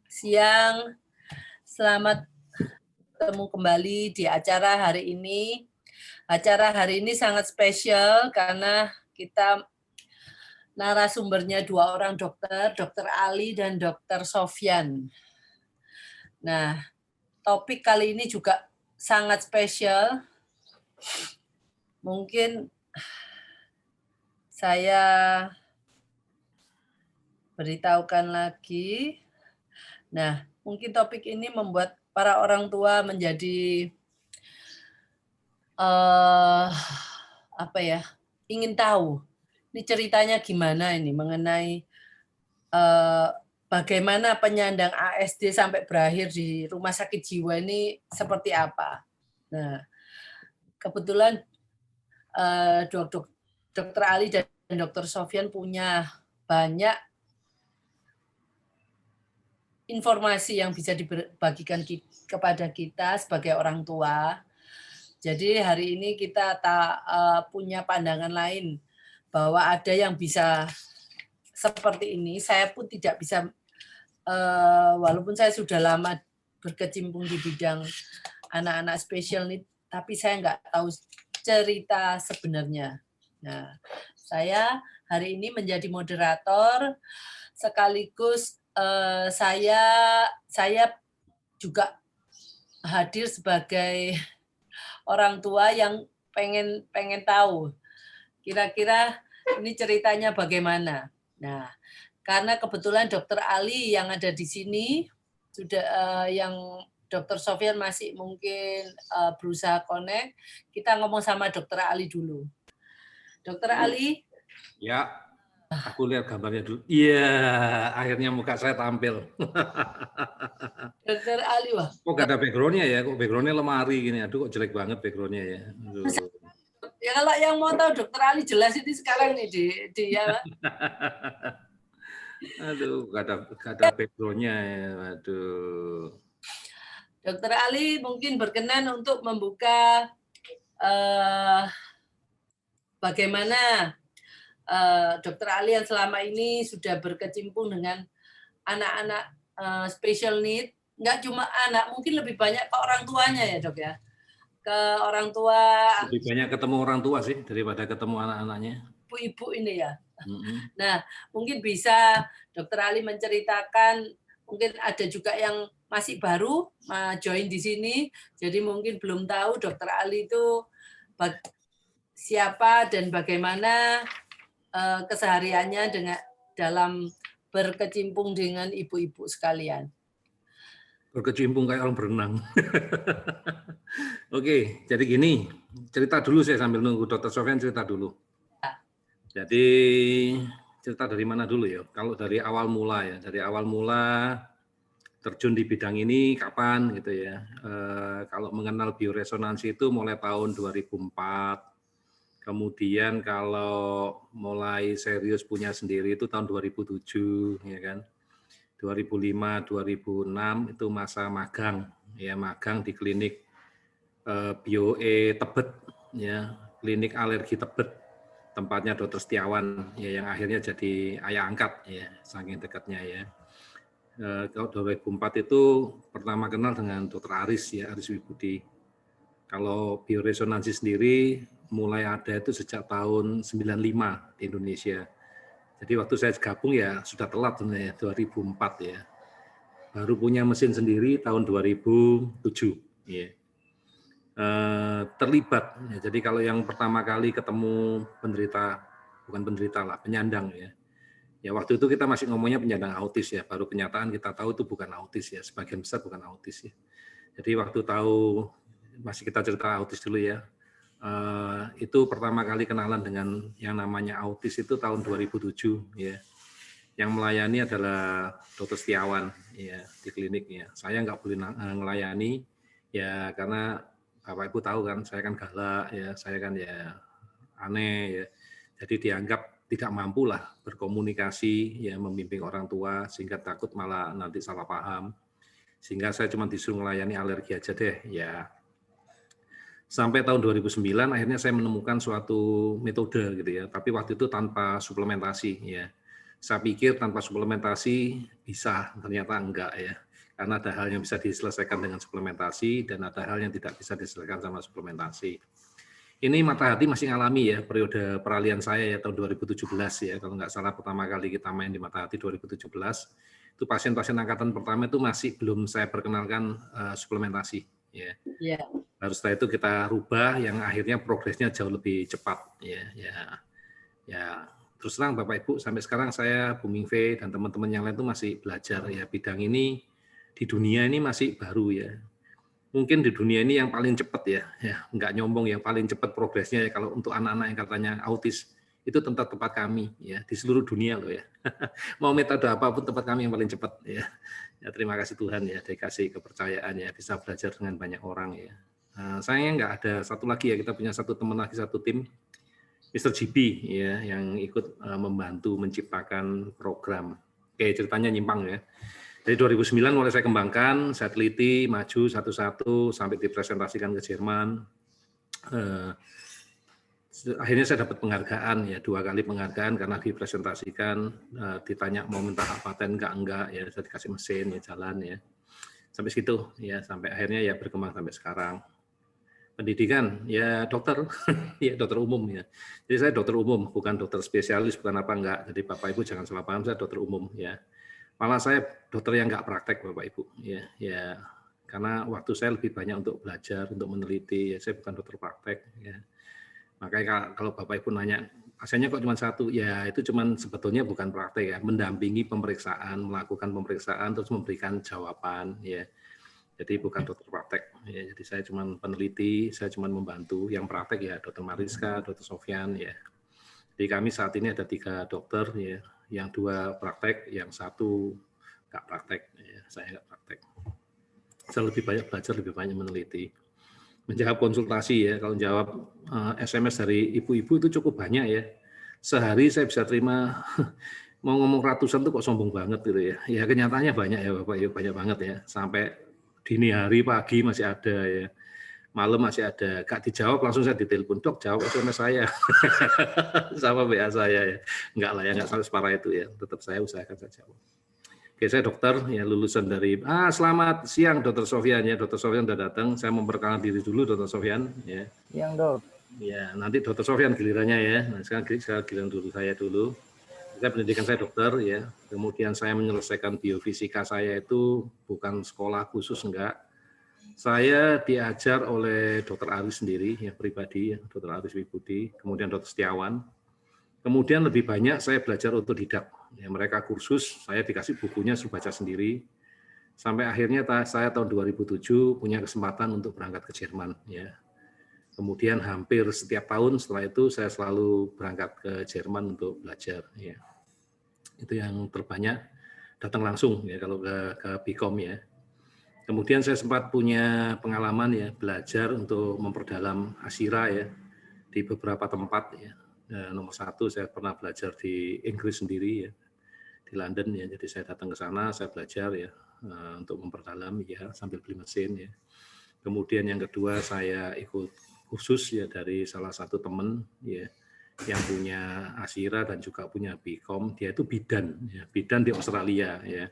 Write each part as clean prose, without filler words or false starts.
Siang, selamat bertemu kembali di acara hari ini. Acara hari ini sangat spesial karena kita narasumbernya dua orang dokter, Dokter Ali dan Dokter Sofyan. Nah, topik kali ini juga sangat spesial. Mungkin saya beritahukan lagi. Nah, mungkin topik ini membuat para orang tua menjadi apa ya, ingin tahu ini ceritanya gimana ini mengenai bagaimana penyandang ASD sampai berakhir di rumah sakit jiwa ini seperti apa. Nah, kebetulan Dokter Ali dan Dokter Sofyan punya banyak informasi yang bisa dibagikan kepada kita sebagai orang tua. Jadi hari ini kita punya pandangan lain bahwa ada yang bisa seperti ini. Saya pun tidak bisa, walaupun saya sudah lama berkecimpung di bidang anak-anak special need, tapi saya nggak tahu cerita sebenarnya. Nah, saya hari ini menjadi moderator, sekaligus saya juga hadir sebagai orang tua yang pengen tahu kira-kira ini ceritanya bagaimana. Nah, karena kebetulan Dokter Ali yang ada di sini sudah yang Dokter Sofyan masih mungkin berusaha connect, kita ngomong sama Dokter Ali dulu. Dokter Ali? Ya, aku lihat gambarnya dulu. Iya, akhirnya muka saya tampil. Dokter Ali, wah. Kok gak ada background-nya ya? Kok background-nya lemari gini? Aduh, kok jelek banget background-nya ya. Aduh. Ya kalau yang mau tahu Dokter Ali jelas ini sekarang nih di ya. Aduh, gak ada background-nya ya. Aduh. Dokter Ali mungkin berkenan untuk membuka bagaimana Dokter Ali yang selama ini sudah berkecimpung dengan anak-anak special need, nggak cuma anak, mungkin lebih banyak ke orang tuanya ya dok ya, ke orang tua. Lebih banyak ketemu orang tua sih daripada ketemu anak-anaknya. Ibu-ibu ini ya. Nah, mungkin bisa Dokter Ali menceritakan, mungkin ada juga yang masih baru join di sini, jadi mungkin belum tahu Dokter Ali itu siapa dan bagaimana kesehariannya dengan dalam berkecimpung dengan ibu-ibu sekalian. Berkecimpung kayak orang berenang. Oke, jadi gini, cerita dulu saya sambil nunggu Dokter Sofyan cerita dulu. Jadi cerita dari mana dulu ya? Kalau dari awal mula ya, dari awal mula terjun di bidang ini kapan gitu ya? Kalau mengenal bioresonansi itu mulai tahun 2004. Kemudian kalau mulai serius punya sendiri itu tahun 2007, ya kan? 2005, 2006 itu masa magang, ya magang di klinik BioE Tebet, ya klinik alergi Tebet, tempatnya Dokter Setiawan, ya yang akhirnya jadi ayah angkat, ya saking dekatnya ya. Kalau 2004 itu pertama kenal dengan Dokter Aris, ya Aris Wibudi. Kalau bioresonansi sendiri mulai ada itu sejak tahun 95 di Indonesia. Jadi waktu saya gabung ya sudah telat sebenarnya 2004 ya. Baru punya mesin sendiri tahun 2007 ya. Terlibat ya. Jadi kalau yang pertama kali ketemu penderita, bukan penderita lah, penyandang ya. Ya waktu itu kita masih ngomongnya penyandang autis ya, baru kenyataan kita tahu itu bukan autis ya, sebagian besar bukan autis ya. Jadi waktu tahu, masih kita cerita autis dulu ya, itu pertama kali kenalan dengan yang namanya autis itu tahun 2007 ya. Yang melayani adalah Dokter Setiawan ya di kliniknya. Saya nggak boleh melayani ya karena Bapak Ibu tahu kan saya kan galak ya, saya kan ya aneh ya. Jadi dianggap tidak mampu lah berkomunikasi ya membimbing orang tua sehingga takut malah nanti salah paham. Sehingga saya cuma disuruh melayani alergi aja deh ya. Sampai tahun 2009 akhirnya saya menemukan suatu metode gitu ya, tapi waktu itu tanpa suplementasi ya. Saya pikir tanpa suplementasi bisa, ternyata enggak ya. Karena ada hal yang bisa diselesaikan dengan suplementasi dan ada hal yang tidak bisa diselesaikan sama suplementasi. Ini Mata Hati masih ngalami ya periode peralihan saya ya tahun 2017 ya, kalau nggak salah pertama kali kita main di Mata Hati 2017, itu pasien-pasien angkatan pertama itu masih belum saya perkenalkan suplementasi ya. Yeah. Baru setelah itu kita rubah yang akhirnya progresnya jauh lebih cepat ya. Terus terang Bapak Ibu, sampai sekarang saya, Bung Mingve dan teman-teman yang lain itu masih belajar ya bidang ini. Di dunia ini masih baru ya. Mungkin di dunia ini yang paling cepat ya, nggak nyombong, yang paling cepat progresnya ya kalau untuk anak-anak yang katanya autis itu tempat kami ya di seluruh dunia loh ya. Mau metode apapun tempat kami yang paling cepat ya. Ya terima kasih Tuhan ya, dikasih kepercayaan ya bisa belajar dengan banyak orang ya. Sayangnya nggak ada satu lagi ya, kita punya satu teman lagi, satu tim, Mr. GB ya, yang ikut membantu menciptakan program. Oke, ceritanya nyimpang ya. Dari 2009 mulai saya kembangkan, saya teliti, maju satu-satu sampai dipresentasikan ke Jerman. Akhirnya saya dapat penghargaan ya, 2 kali penghargaan karena dipresentasikan, ditanya mau minta hak paten enggak ya, saya dikasih mesin ya, jalan ya. Sampai situ ya, sampai akhirnya ya berkembang sampai sekarang. Pendidikan ya dokter, ya dokter umum ya. Jadi saya dokter umum, bukan dokter spesialis, bukan apa enggak. Jadi Bapak Ibu jangan salah paham, saya dokter umum ya. Malah saya dokter yang enggak praktek Bapak Ibu ya. Karena waktu saya lebih banyak untuk belajar, untuk meneliti. Ya, saya bukan dokter praktek ya. Makanya kalau Bapak Ibu nanya pasiennya kok cuma satu, ya itu cuma sebetulnya bukan praktek ya, mendampingi pemeriksaan, melakukan pemeriksaan terus memberikan jawaban ya. Jadi bukan dokter praktek, ya, jadi saya cuma peneliti, saya cuma membantu. Yang praktek ya Dokter Mariska, Dokter Sofyan, ya. Jadi kami saat ini ada 3 dokter, ya, yang 2 praktek, yang 1 nggak praktek, ya, saya nggak praktek. Saya lebih banyak belajar, lebih banyak meneliti. Menjawab konsultasi ya, kalau jawab SMS dari ibu-ibu itu cukup banyak ya. Sehari saya bisa terima mau ngomong ratusan tuh kok sombong banget gitu ya. Ya kenyataannya banyak ya Bapak, ya banyak banget ya. Sampai dini hari, pagi masih ada ya, malam masih ada. Gak dijawab langsung saya ditelepon, dok jawab SMS saya, sama WA saya ya. Enggak lah ya, enggak sampai separah itu ya. Tetap saya usahakan saya jawab. Oke, saya dokter ya, lulusan dari selamat siang Dokter Sofyan ya. Dokter Sofyan sudah datang. Saya memperkenalkan diri dulu Dokter Sofyan ya. Siang dok. Ya nanti Dokter Sofyan gilirannya ya. Nah, sekarang giliran dulu saya dulu. Saya pendidikan saya dokter ya, kemudian saya menyelesaikan biofisika saya itu bukan sekolah khusus enggak. Saya diajar oleh Dokter Aris sendiri ya, pribadi ya, Dokter Aris Wibudi, kemudian Dokter Setiawan. Kemudian lebih banyak saya belajar otodidak. Ya, mereka kursus, saya dikasih bukunya suruh baca sendiri. Sampai akhirnya saya tahun 2007 punya kesempatan untuk berangkat ke Jerman ya. Kemudian hampir setiap tahun setelah itu saya selalu berangkat ke Jerman untuk belajar. Ya. Itu yang terbanyak datang langsung ya kalau ke BIKOM ya. Kemudian saya sempat punya pengalaman ya belajar untuk memperdalam Ashira ya di beberapa tempat ya. Nomor 1 saya pernah belajar di Inggris sendiri ya, di London ya. Jadi saya datang ke sana, saya belajar ya untuk memperdalam ya sambil beli mesin ya. Kemudian yang kedua saya ikut khusus ya dari salah satu teman ya yang punya Ashira dan juga punya BIKOM, dia itu bidan ya, bidan di Australia ya.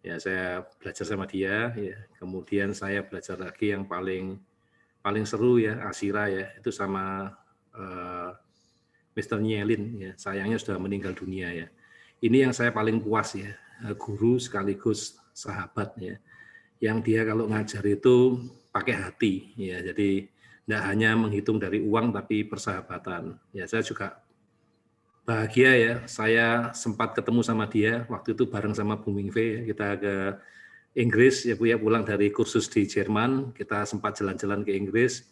Ya saya belajar sama dia ya. Kemudian saya belajar lagi yang paling seru ya Ashira ya, itu sama Mr. Nyelin ya. Sayangnya sudah meninggal dunia ya. Ini yang saya paling puas ya, guru sekaligus sahabat ya. Yang dia kalau ngajar itu pakai hati ya. Jadi tidak hanya menghitung dari uang tapi persahabatan. Ya saya juga bahagia ya. Saya sempat ketemu sama dia waktu itu bareng sama Bung Mingve. Kita ke Inggris ya Bu ya, pulang dari kursus di Jerman. Kita sempat jalan-jalan ke Inggris.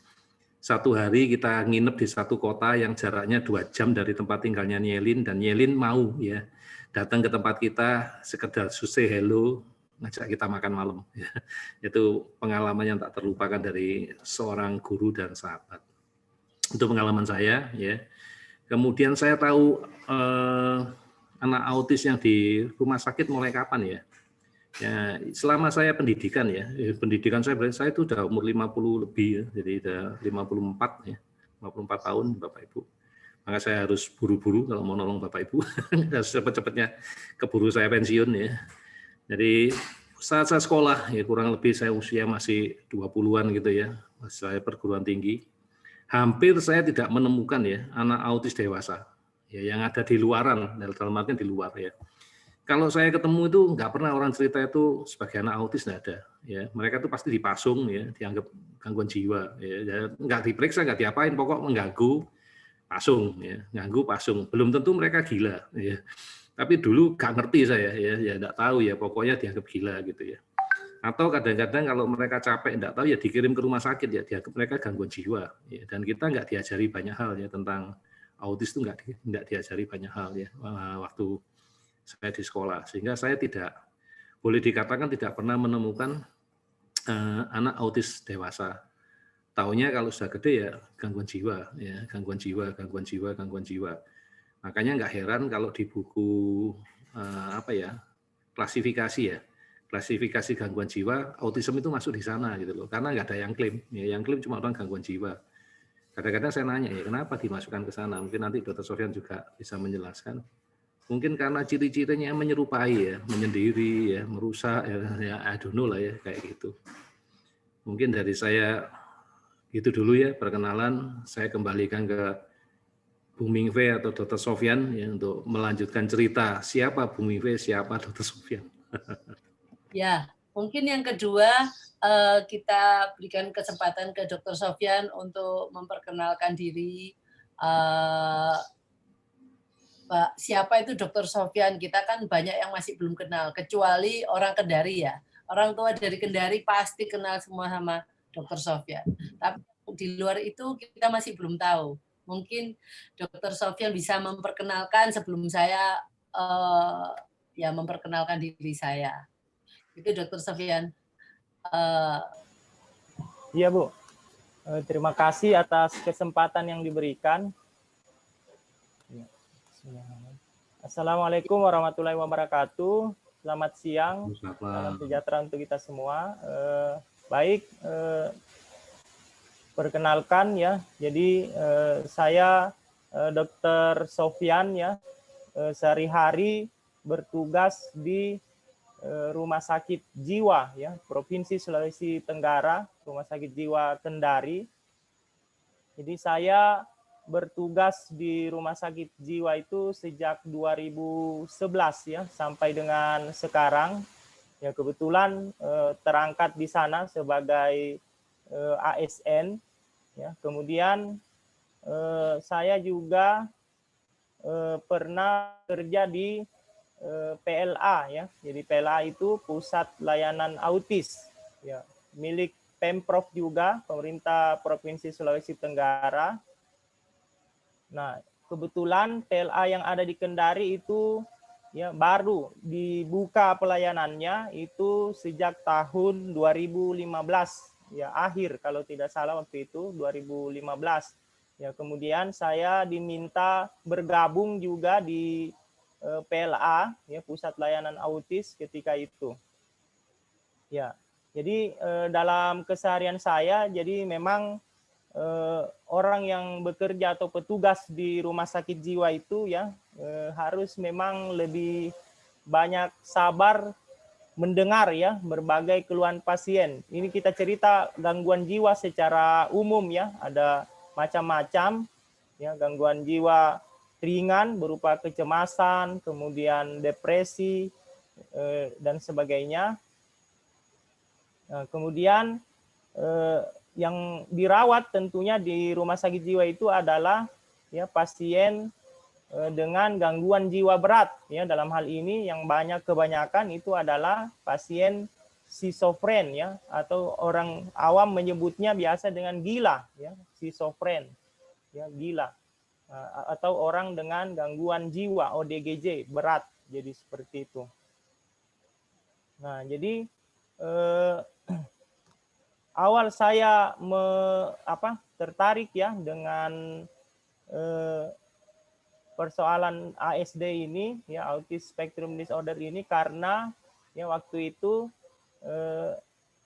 1 hari kita nginep di satu kota yang jaraknya 2 jam dari tempat tinggalnya Nyelin, dan Nyelin mau ya datang ke tempat kita sekedar say hello, ngajak kita makan malam. Itu pengalaman yang tak terlupakan dari seorang guru dan sahabat. Itu pengalaman saya ya. Kemudian saya tahu anak autis yang di rumah sakit mulai kapan ya. Ya, selama saya pendidikan ya, pendidikan saya itu udah umur 50 lebih ya, jadi udah 54 ya, 54 tahun Bapak Ibu. Maka saya harus buru-buru kalau mau nolong Bapak Ibu, harus cepat-cepatnya keburu saya pensiun ya. Jadi saat saya sekolah, ya kurang lebih saya usia masih 20-an gitu ya, saya perguruan tinggi, hampir saya tidak menemukan ya anak autis dewasa ya yang ada di luaran, dalam artian di luar ya. Kalau saya ketemu itu nggak pernah orang cerita itu sebagai anak autis, nggak ada ya. Mereka itu pasti dipasung ya, dianggap gangguan jiwa ya, nggak diperiksa, nggak diapain, pokok mengganggu pasung ya, ganggu pasung. Belum tentu mereka gila ya. Tapi dulu nggak ngerti saya ya nggak tahu ya, pokoknya dianggap gila gitu ya. Atau kadang-kadang kalau mereka capek nggak tahu ya dikirim ke rumah sakit ya, dianggap mereka gangguan jiwa ya. Dan kita nggak diajari banyak hal ya tentang autis, itu nggak diajari banyak hal ya waktu saya di sekolah, sehingga saya tidak boleh dikatakan tidak pernah menemukan anak autis dewasa. Taunya kalau sudah gede ya gangguan jiwa, ya gangguan jiwa, gangguan jiwa, gangguan jiwa. Makanya nggak heran kalau di buku klasifikasi gangguan jiwa, autism itu masuk di sana gitu loh, karena nggak ada yang klaim, ya yang klaim cuma orang gangguan jiwa. Kadang-kadang saya nanya ya kenapa dimasukkan ke sana, mungkin nanti Dr. Sofyan juga bisa menjelaskan. Mungkin karena ciri-cirinya menyerupai ya, menyendiri ya, merusak ya I don't know lah ya kayak gitu. Mungkin dari saya itu dulu ya perkenalan, saya kembalikan ke Bung Mingve atau Dr. Sofyan ya untuk melanjutkan cerita siapa Bung Mingve, siapa Dr. Sofyan. Ya, mungkin yang kedua kita berikan kesempatan ke Dr. Sofyan untuk memperkenalkan diri. Siapa itu Dr. Sofyan? Kita kan banyak yang masih belum kenal, kecuali orang Kendari ya. Orang tua dari Kendari pasti kenal semua sama Dr. Sofyan. Tapi di luar itu kita masih belum tahu. Mungkin Dr. Sofyan bisa memperkenalkan sebelum saya ya memperkenalkan diri saya. Itu Dr. Sofyan. Iya Bu, terima kasih atas kesempatan yang diberikan. Assalamualaikum warahmatullahi wabarakatuh. Selamat siang, salam sejahtera untuk kita semua. Baik, perkenalkan ya. Jadi saya Dr. Sofyan ya, sehari-hari bertugas di Rumah Sakit Jiwa ya, Provinsi Sulawesi Tenggara, Rumah Sakit Jiwa Kendari. Jadi saya bertugas di Rumah Sakit Jiwa itu sejak 2011 ya sampai dengan sekarang. Ya kebetulan terangkat di sana sebagai ASN ya. Kemudian saya juga pernah kerja di PLA ya. Jadi PLA itu Pusat Layanan Autis ya, milik Pemprov juga, pemerintah Provinsi Sulawesi Tenggara. Nah, kebetulan PLA yang ada di Kendari itu ya baru dibuka pelayanannya itu sejak tahun 2015 ya, akhir kalau tidak salah waktu itu 2015. Ya, kemudian saya diminta bergabung juga di PLA ya, Pusat Layanan Autis ketika itu. Ya. Jadi dalam keseharian saya jadi memang orang yang bekerja atau petugas di rumah sakit jiwa itu ya harus memang lebih banyak sabar mendengar ya berbagai keluhan pasien. Ini kita cerita gangguan jiwa secara umum ya, ada macam-macam ya, gangguan jiwa ringan berupa kecemasan, kemudian depresi dan sebagainya. Nah, kemudian yang dirawat tentunya di rumah sakit jiwa itu adalah ya pasien dengan gangguan jiwa berat ya, dalam hal ini yang kebanyakan itu adalah pasien skizofren ya, atau orang awam menyebutnya biasa dengan gila ya, skizofren ya, gila, atau orang dengan gangguan jiwa ODGJ berat, jadi seperti itu. Nah, jadi awal saya tertarik ya dengan persoalan ASD ini ya, Autism Spectrum Disorder ini, karena ya waktu itu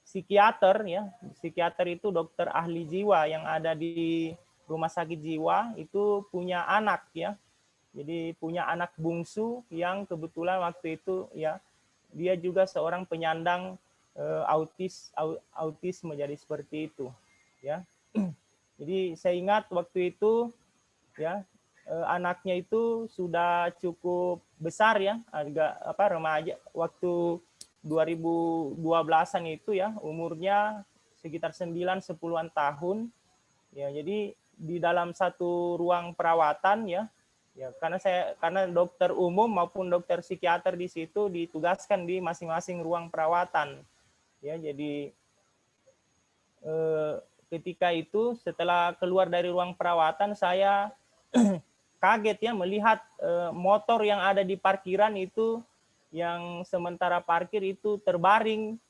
psikiater itu dokter ahli jiwa yang ada di rumah sakit jiwa itu punya anak ya. Jadi punya anak bungsu yang kebetulan waktu itu ya dia juga seorang penyandang autisme, jadi seperti itu ya. Jadi saya ingat waktu itu ya anaknya itu sudah cukup besar ya, agak remaja waktu 2012-an itu ya, umurnya sekitar 9-10-an tahun ya. Jadi di dalam satu ruang perawatan ya karena dokter umum maupun dokter psikiater di situ ditugaskan di masing-masing ruang perawatan ya. Jadi ketika itu setelah keluar dari ruang perawatan saya kaget ya melihat motor yang ada di parkiran itu yang sementara parkir itu terbaring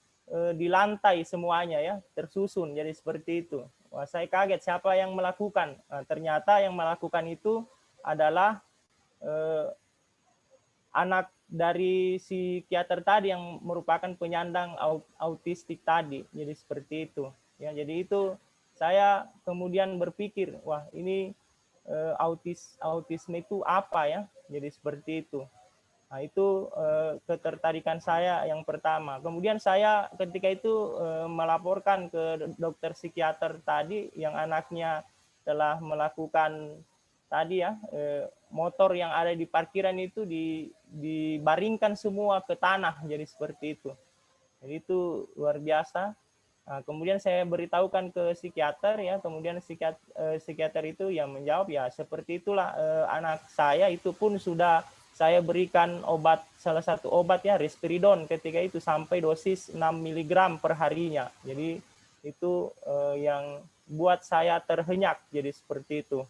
di lantai semuanya ya, tersusun jadi seperti itu. Wah, saya kaget siapa yang melakukan. Nah, ternyata yang melakukan itu adalah anak dari psikiater tadi yang merupakan penyandang autistik tadi. Jadi seperti itu. Ya, jadi itu saya kemudian berpikir, wah ini autisme itu apa ya? Jadi seperti itu. Nah, itu ketertarikan saya yang pertama. Kemudian saya ketika itu melaporkan ke dokter psikiater tadi yang anaknya telah melakukan tadi ya, motor yang ada di parkiran itu dibaringkan semua ke tanah, jadi seperti itu. Jadi itu luar biasa. Nah, kemudian saya beritahukan ke psikiater ya, kemudian psikiater itu yang menjawab ya seperti itulah anak saya itu pun sudah saya berikan obat, salah satu obat ya, risperidon ketika itu sampai dosis 6 mg per harinya. Jadi itu yang buat saya terhenyak, jadi seperti itu.